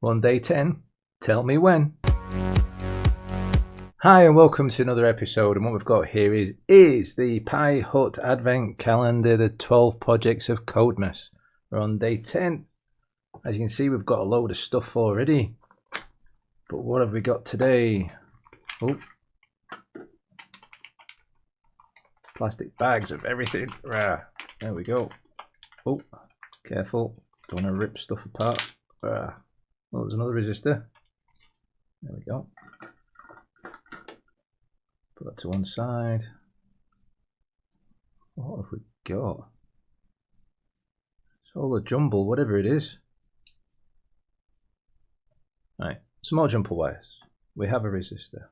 On day 10, tell me when. Hi and welcome to another episode, and what we've got here is the PiHut Advent Calendar, the 12 projects of Codemas. We're on day 10. As you can see, we've got a load of stuff already. But what have we got today? Oh, plastic bags of everything. Rah. There we go. Oh, careful. Don't want to rip stuff apart. Rah. Oh, there's another resistor. There we go. Put that to one side. What have we got? It's all a jumble, whatever it is. Right, some more jumper wires. We have a resistor.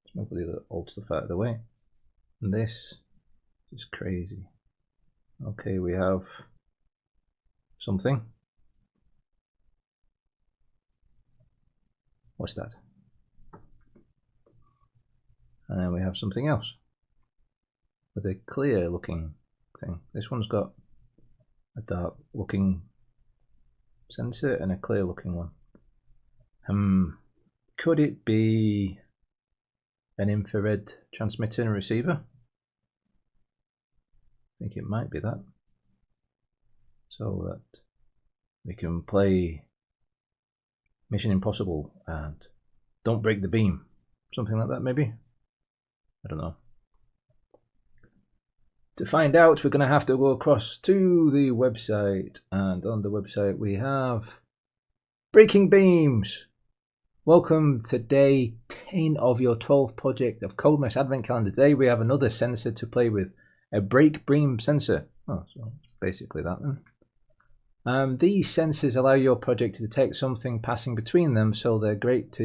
Let's move the other old stuff out of the way. And this is crazy. Okay, we have something. What's that? And then we have something else with a clear looking thing. This one's got a dark looking sensor and a clear looking one. Could it be an infrared transmitter and receiver? I think it might be that. So that we can play Mission Impossible and Don't Break the Beam. Something like that maybe? I don't know. To find out, we're going to have to go across to the website, and on the website we have Breaking Beams. Welcome to day 10 of your 12 project of Codemas Advent Calendar. Today we have another sensor to play with, a break beam sensor. Oh, so basically that then. These sensors allow your project to detect something passing between them, so they're great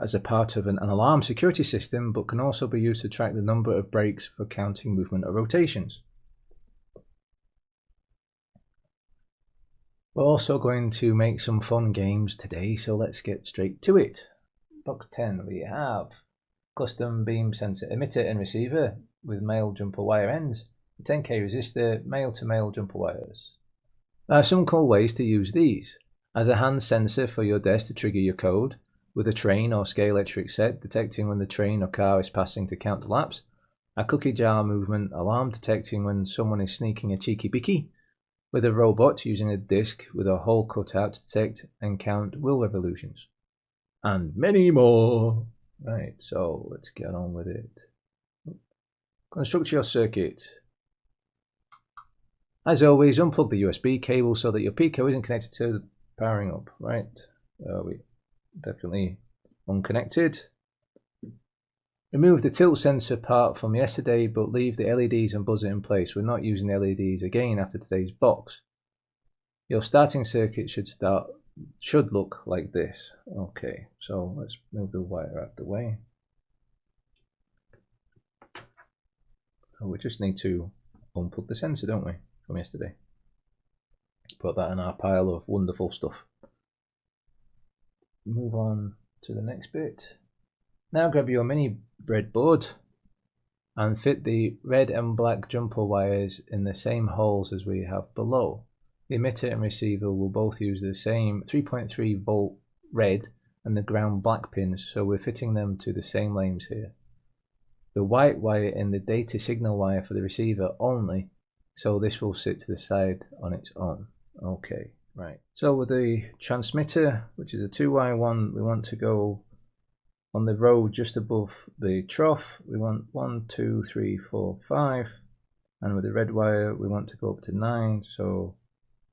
as a part of an alarm security system, but can also be used to track the number of breaks for counting movement or rotations. We're also going to make some fun games today, so let's get straight to it. Box 10, we have custom beam sensor emitter and receiver with male jumper wire ends, a 10k resistor, male to male jumper wires. There are some cool ways to use these. As a hand sensor for your desk to trigger your code, with a train or scale electric set detecting when the train or car is passing to count the laps, a cookie jar movement alarm detecting when someone is sneaking a cheeky bicky, with a robot using a disc with a hole cut out to detect and count wheel revolutions, and many more. Right, so let's get on with it. Construct your circuit. As always, unplug the USB cable so that your Pico isn't connected to the powering up. Right, we definitely unconnected. Remove the tilt sensor part from yesterday, but leave the LEDs and buzzer in place. We're not using LEDs again after today's box. Your starting circuit should look like this. Okay, so let's move the wire out of the way. So we just need to unplug the sensor, don't we, from yesterday? Put that in our pile of wonderful stuff. Move on to the next bit. Now grab your mini breadboard and fit the red and black jumper wires in the same holes as we have below. The emitter and receiver will both use the same 3.3 volt red and the ground black pins, so we're fitting them to the same lanes here. The white wire in the data signal wire for the receiver only, so this will sit to the side on its own. Okay. Right, so with the transmitter, which is a 2-wire one, we want to go on the row just above the trough. We want 1, 2, 3, 4, 5, and with the red wire we want to go up to 9, so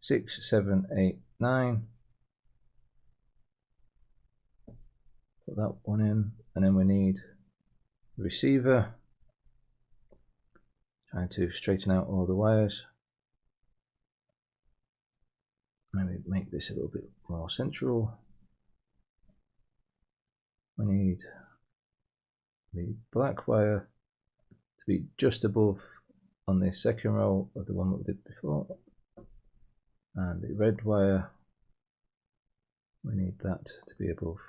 6, 7, 8, 9. Put that one in, and then we need the receiver. Trying to straighten out all the wires. Maybe make this a little bit more central. We need the black wire to be just above on the second row of the one that we did before, and the red wire, we need that to be above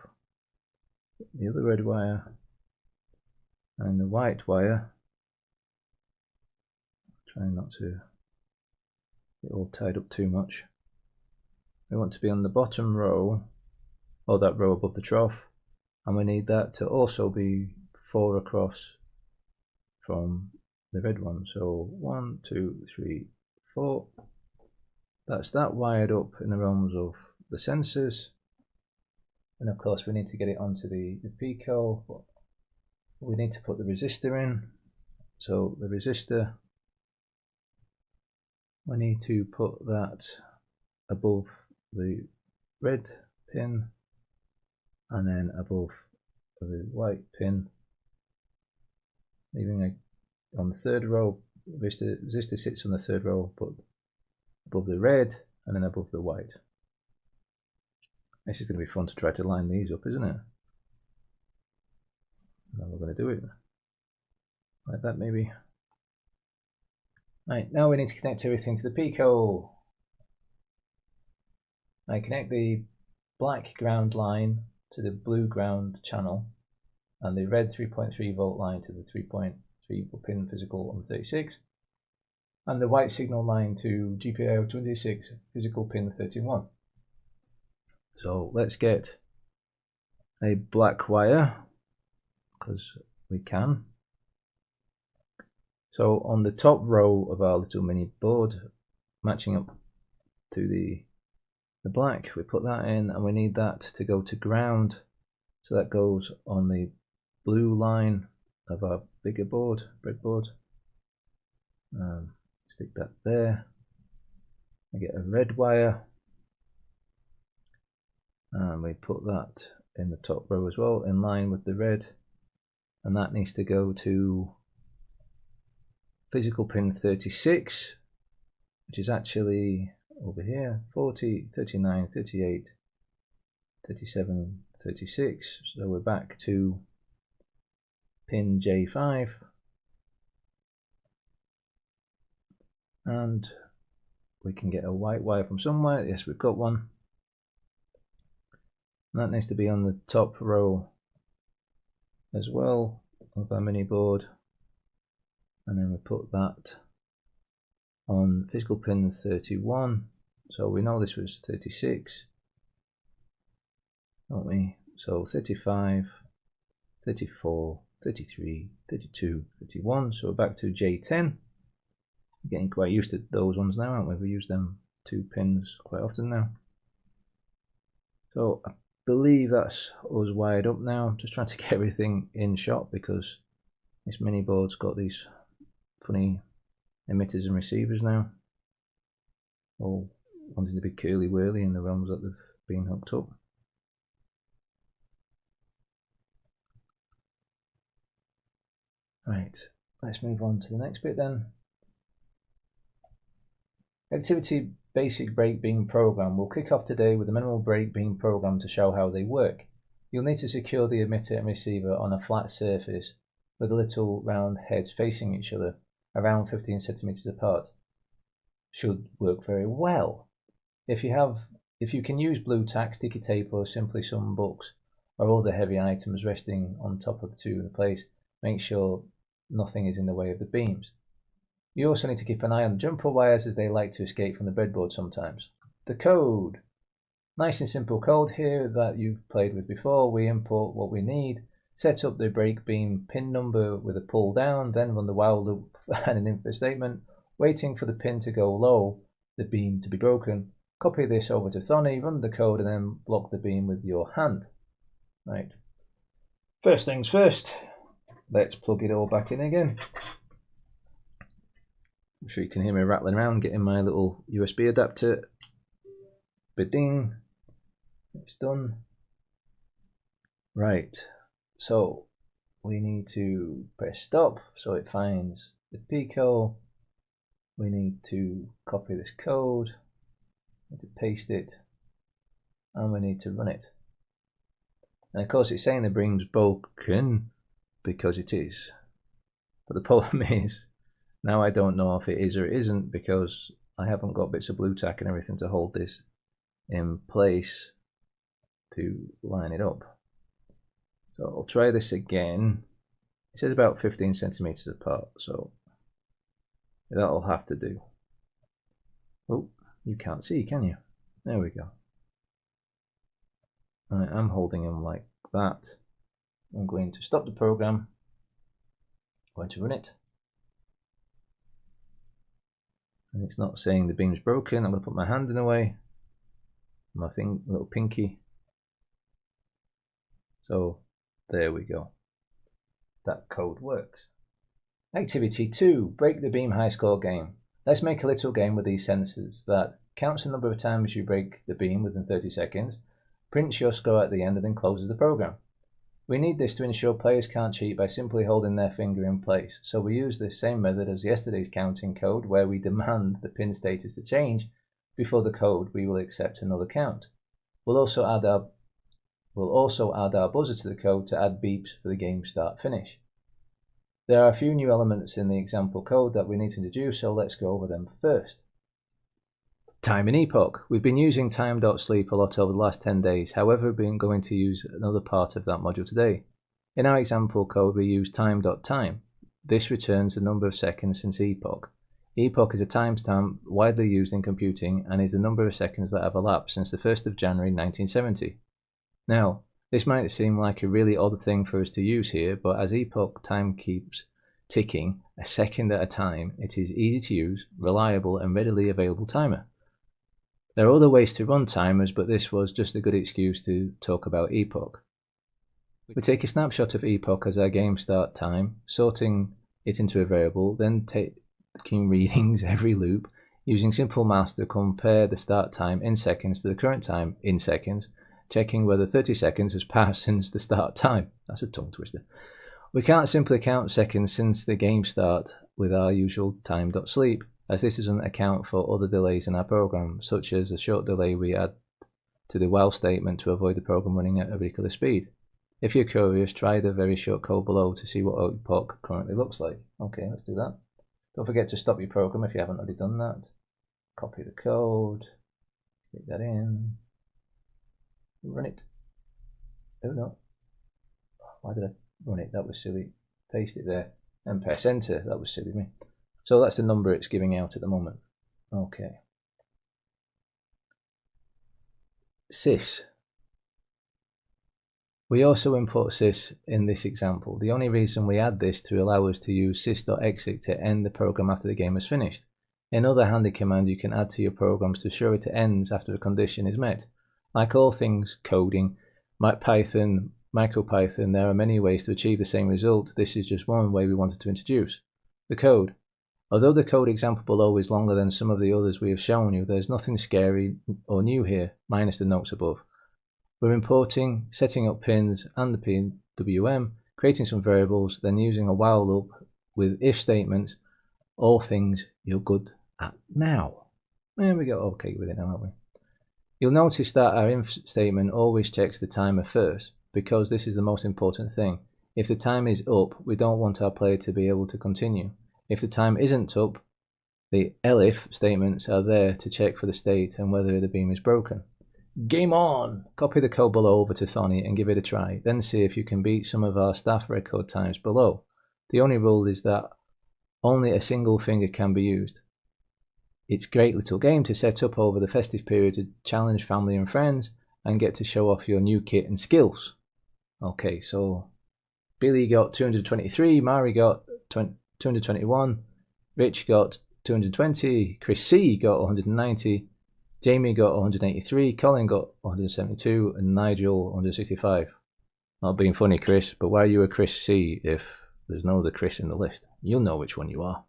the other red wire, and the white wire, trying not to get all tied up too much, we want to be on the bottom row or that row above the trough, and we need that to also be 4 across from the red one. So 1, 2, 3, 4. That's that wired up in the realms of the sensors, and of course we need to get it onto the Pico. We need to put the resistor in. So the resistor, we need to put that above the red pin and then above the white pin, leaving on the third row. Resistor sits on the third row, but above the red and then above the white. This is going to be fun to try to line these up, isn't it? Now we're going to do it like that, maybe. Right, now we need to connect everything to the Pico. I connect the black ground line to the blue ground channel and the red 3.3 volt line to the 3.3 pin physical on 36, and the white signal line to GPIO 26 physical pin 31. So let's get a black wire, because we can. So on the top row of our little mini board, matching up to the black, we put that in, and we need that to go to ground. So that goes on the blue line of our bigger board, breadboard. Stick that there. I get a red wire, and we put that in the top row as well, in line with the red, and that needs to go to physical pin 36, which is actually over here, 40, 39, 38, 37, 36. So we're back to pin J5, and we can get a white wire from somewhere. Yes, we've got one. And that needs to be on the top row as well of our mini board, and then we put that on physical pin 31. So we know this was 36, don't we? So 35, 34, 33, 32, 31. So we're back to J10. Getting quite used to those ones now, aren't we? We use them 2 pins quite often now. So I believe that's us wired up now. I'm just trying to get everything in shot because this mini board's got these funny emitters and receivers now, all wanting to be curly whirly in the realms that they've been hooked up. Right, let's move on to the next bit then. Activity basic brake beam program. We'll kick off today with the minimal brake beam program to show how they work. You'll need to secure the emitter and receiver on a flat surface with little round heads facing each other, around 15 centimeters apart. Should work very well. If you can use blue tack, sticky tape, or simply some books or other heavy items resting on top of the two in place, make sure nothing is in the way of the beams. You also need to keep an eye on the jumper wires, as they like to escape from the breadboard sometimes. The code. Nice and simple code here that you've played with before. We import what we need, set up the brake beam pin number with a pull down, then run the while loop and an input statement, waiting for the pin to go low, the beam to be broken. Copy this over to Thonny, run the code, and then block the beam with your hand. Right. First things first, let's plug it all back in again. I'm sure you can hear me rattling around getting my little USB adapter. Ba-ding. It's done. Right, so we need to press stop so it finds the Pico. We need to copy this code, we need to paste it, and we need to run it. And of course it's saying the beam's broken because it is. But the problem is, now I don't know if it is or it isn't, because I haven't got bits of blue tack and everything to hold this in place to line it up. So I'll try this again. It says about 15 centimeters apart, so that'll have to do. Oh, you can't see, can you? There we go. I am holding them like that. I'm going to stop the program. I'm going to run it. And it's not saying the beam's broken. I'm going to put my hand in the way. My little pinky. So there we go. That code works. Activity 2, break the beam high score game. Let's make a little game with these sensors that counts the number of times you break the beam within 30 seconds, prints your score at the end, and then closes the program. We need this to ensure players can't cheat by simply holding their finger in place, so we use this same method as yesterday's counting code, where we demand the pin status to change before the code we will accept another count. We'll also add our buzzer to the code to add beeps for the game start finish. There are a few new elements in the example code that we need to introduce, so let's go over them first. Time and epoch. We've been using time.sleep a lot over the last 10 days, however we're going to use another part of that module today. In our example code we use time.time. This returns the number of seconds since epoch. Epoch is a timestamp widely used in computing and is the number of seconds that have elapsed since the 1st of January 1970. Now, this might seem like a really odd thing for us to use here, but as epoch time keeps ticking a second at a time, it is easy to use, reliable and readily available timer. There are other ways to run timers, but this was just a good excuse to talk about epoch. We take a snapshot of epoch as our game start time, sorting it into a variable, then taking readings every loop, using simple math to compare the start time in seconds to the current time in seconds, checking whether 30 seconds has passed since the start time. That's a tongue twister. We can't simply count seconds since the game start with our usual time.sleep, as this doesn't account for other delays in our program, such as a short delay we add to the while statement to avoid the program running at a ridiculous speed. If you're curious, try the very short code below to see what epoch currently looks like. Okay, let's do that. Don't forget to stop your program if you haven't already done that. Copy the code, stick that in. Run it. Oh no. Why did I run it? That was silly. Paste it there and press enter. That was silly of me. So that's the number it's giving out at the moment. Okay. Sys. We also import sys in this example. The only reason we add this to allow us to use sys.exit to end the program after the game is finished. In other handy command you can add to your programs to ensure it ends after a condition is met. Like all things coding, Python, MicroPython, there are many ways to achieve the same result. This is just one way we wanted to introduce. The code. Although the code example below is longer than some of the others we have shown you, there's nothing scary or new here, minus the notes above. We're importing, setting up pins and the PWM, creating some variables, then using a while loop with if statements, all things you're good at now. There we go, okay with it now, aren't we? You'll notice that our if statement always checks the timer first, because this is the most important thing. If the time is up, we don't want our player to be able to continue. If the time isn't up, the elif statements are there to check for the state and whether the beam is broken. Game on! Copy the code below over to Thonny and give it a try, then see if you can beat some of our staff record times below. The only rule is that only a single finger can be used. It's a great little game to set up over the festive period to challenge family and friends and get to show off your new kit and skills. Okay, so Billy got 223, Mari got 221, Rich got 220, Chris C got 190, Jamie got 183, Colin got 172, and Nigel 165. Not being funny, Chris, but why are you a Chris C if there's no other Chris in the list? You'll know which one you are.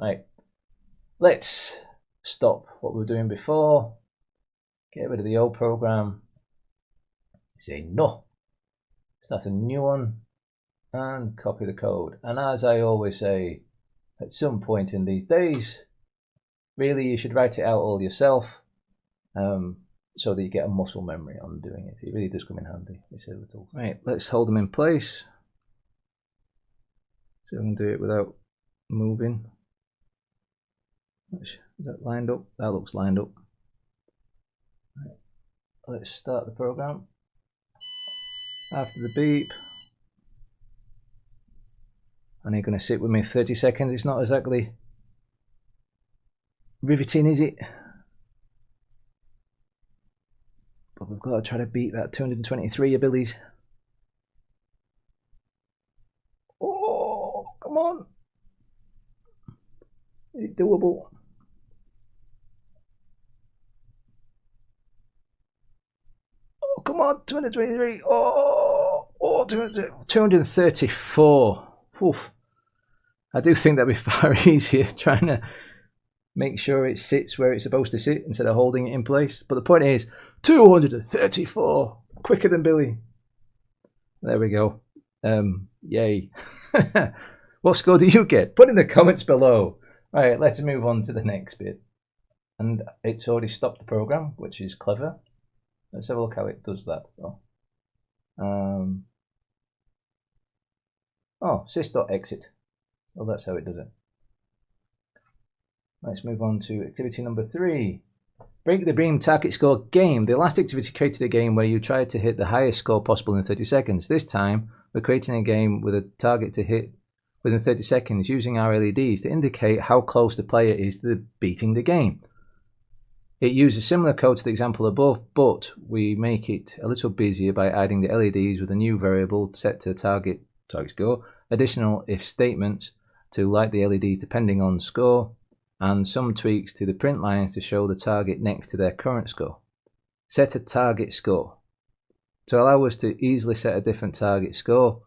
Right, let's stop what we were doing before, get rid of the old program, say no, start a new one, and copy the code. And as I always say, at some point in these days, really you should write it out all yourself, so that you get a muscle memory on doing it. It really does come in handy. It's a little... Right, let's hold them in place, so we can do it without moving. Is that lined up? That looks lined up. Right. Let's start the program. After the beep, and you're going to sit with me for 30 seconds. It's not exactly riveting, is it? But we've got to try to beat that 223 abilities. Oh, come on. Is it doable? Oh, come on, 223. Oh, 234. Oof. I do think that'd be far easier trying to make sure it sits where it's supposed to sit instead of holding it in place. But the point is, 234, quicker than Billy. There we go. Yay. What score do you get? Put in the comments below. Right, let's move on to the next bit. And it's already stopped the program, which is clever. Let's have a look how it does that. sys.exit. Oh, that's how it does it. Let's move on to activity number 3. Break the Beam target score game. The last activity created a game where you tried to hit the highest score possible in 30 seconds. This time, we're creating a game with a target to hit within 30 seconds using our LEDs to indicate how close the player is to beating the game. It uses similar code to the example above, but we make it a little busier by adding the LEDs with a new variable set to target score, additional if statements to light the LEDs depending on score, and some tweaks to the print lines to show the target next to their current score. Set a target score. To allow us to easily set a different target score,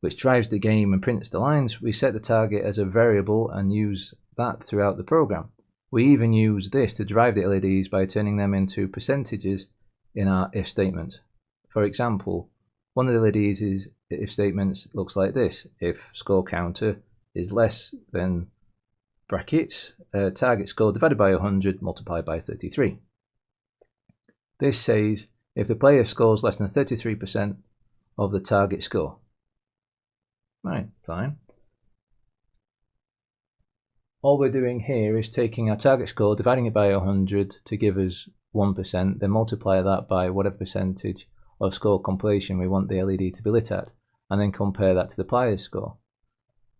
which drives the game and prints the lines, we set the target as a variable and use that throughout the program. We even use this to drive the LEDs by turning them into percentages in our if statement. For example, one of the LEDs is if statements looks like this: if score counter is less than brackets, target score divided by 100 multiplied by 33. This says if the player scores less than 33% of the target score. Right, fine. All we're doing here is taking our target score, dividing it by 100 to give us 1%, then multiply that by whatever percentage of score completion we want the LED to be lit at, and then compare that to the player's score.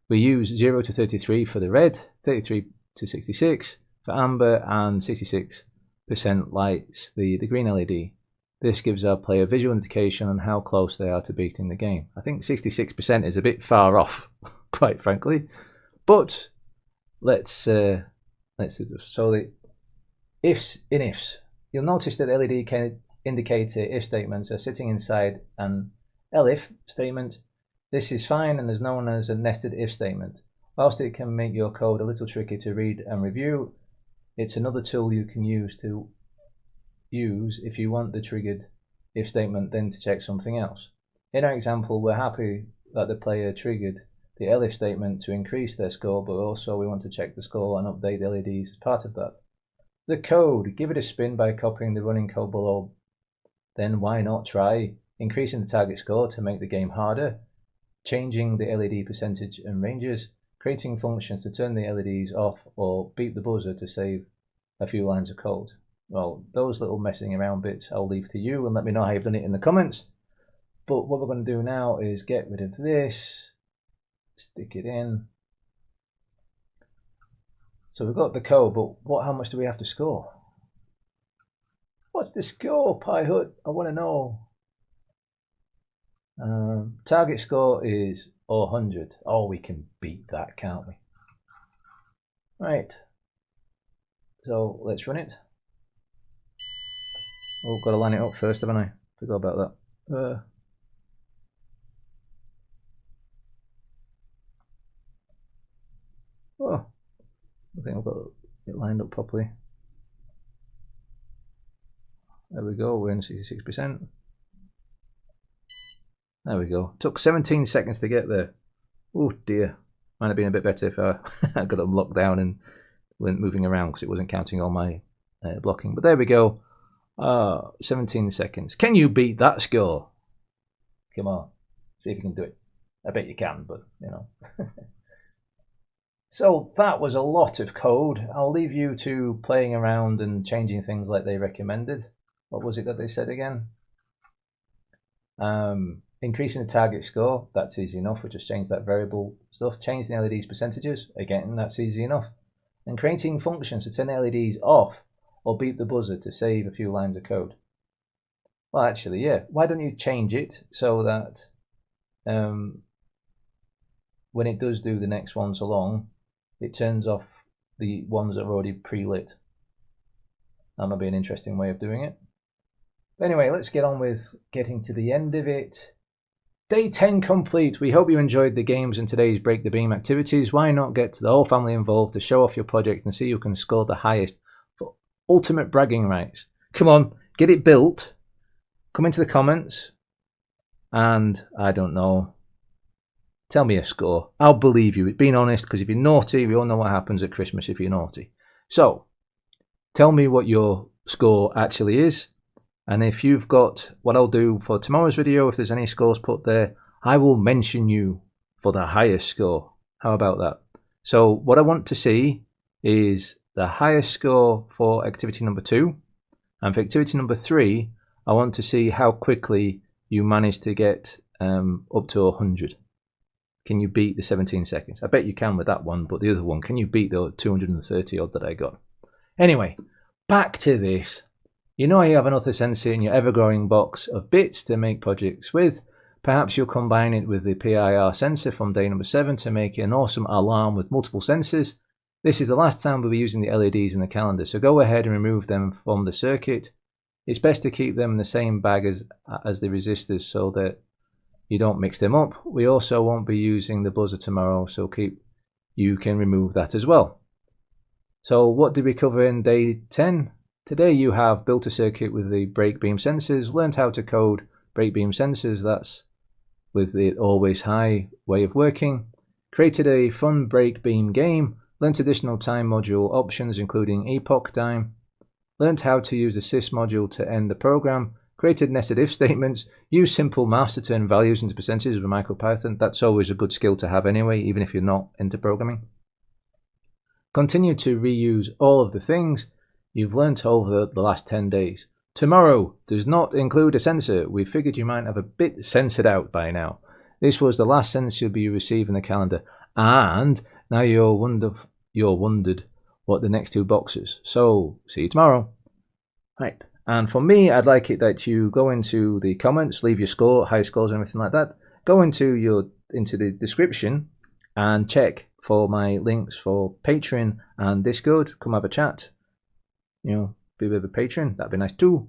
We use 0 to 33 for the red, 33 to 66 for amber, and 66% lights the green LED. This gives our player visual indication on how close they are to beating the game. I think 66% is a bit far off, quite frankly, but let's do this. So the ifs in ifs. You'll notice that the LED indicator if statements are sitting inside an elif statement. This is fine and is known as a nested if statement. Whilst it can make your code a little tricky to read and review, it's another tool you can use if you want the triggered if statement then to check something else. In our example, we're happy that the player triggered the elif statement to increase their score, but also we want to check the score and update the LEDs as part of that. The code, give it a spin by copying the running code below. Then why not try increasing the target score to make the game harder, changing the LED percentage and ranges, creating functions to turn the LEDs off, or beep the buzzer to save a few lines of code. Well, those little messing around bits I'll leave to you and let me know how you've done it in the comments. But what we're going to do now is get rid of this, stick it in. So we've got the code, but how much do we have to score? What's the score, PiHut? I want to know. Target score is 100. Oh, we can beat that, can't we? Right. So let's run it. Oh, got to line it up first, haven't I? Forgot about that. Oh, I think I've got it lined up properly. There we go, we're in 66%. There we go. Took 17 seconds to get there. Oh dear. Might have been a bit better if I got them locked down and weren't moving around because it wasn't counting all my blocking. But there we go. 17 seconds. Can you beat that score? Come on. See if you can do it. I bet you can, but you know. So that was a lot of code. I'll leave you to playing around and changing things like they recommended. What was it that they said again? Increasing the target score, that's easy enough. We just change that variable stuff. Changing the LEDs percentages, again, that's easy enough. And creating functions to turn the LEDs off or beep the buzzer to save a few lines of code. Well, actually, yeah. Why don't you change it so that when it does do the next ones along, it turns off the ones that are already pre-lit. That might be an interesting way of doing it. But anyway, let's get on with getting to the end of it. Day 10 complete. We hope you enjoyed the games and today's Break the Beam activities. Why not get the whole family involved to show off your project and see who can score the highest for ultimate bragging rights? Come on, get it built. Come into the comments and, I don't know, tell me a score. I'll believe you. Being honest, because if you're naughty, we all know what happens at Christmas if you're naughty. So, tell me what your score actually is. And if you've got, what I'll do for tomorrow's video, if there's any scores put there, I will mention you for the highest score. How about that? So what I want to see is the highest score for activity number 2. And for activity number 3, I want to see how quickly you manage to get up to 100. Can you beat the 17 seconds? I bet you can with that one, but the other one, can you beat the 230 odd that I got? Anyway, back to this. You know you have another sensor in your ever-growing box of bits to make projects with. Perhaps you'll combine it with the PIR sensor from day number 7 to make an awesome alarm with multiple sensors. This is the last time we'll be using the LEDs in the calendar, so go ahead and remove them from the circuit. It's best to keep them in the same bag as the resistors so that you don't mix them up. We also won't be using the buzzer tomorrow, so you can remove that as well. So what did we cover in day 10? Today you have built a circuit with the brake beam sensors, learned how to code brake beam sensors, that's with the always high way of working, created a fun brake beam game, learned additional time module options including epoch time, learned how to use the sys module to end the program, created nested if statements, used simple maths to turn values into percentages with MicroPython. That's always a good skill to have anyway, even if you're not into programming. Continue to reuse all of the things you've learnt over the last 10 days. Tomorrow does not include a sensor. We figured you might have a bit censored out by now. This was the last sensor you'll be receiving the calendar. And now you're wondered what the next 2 boxes. So, see you tomorrow. Right. And for me, I'd like it that you go into the comments, leave your score, high scores and everything like that. Go into the description and check for my links for Patreon and Discord. Come have a chat. You know, be a bit of a patron, that'd be nice too.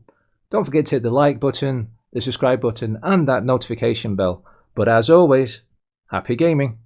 Don't forget to hit the like button, the subscribe button, and that notification bell. But as always, happy gaming.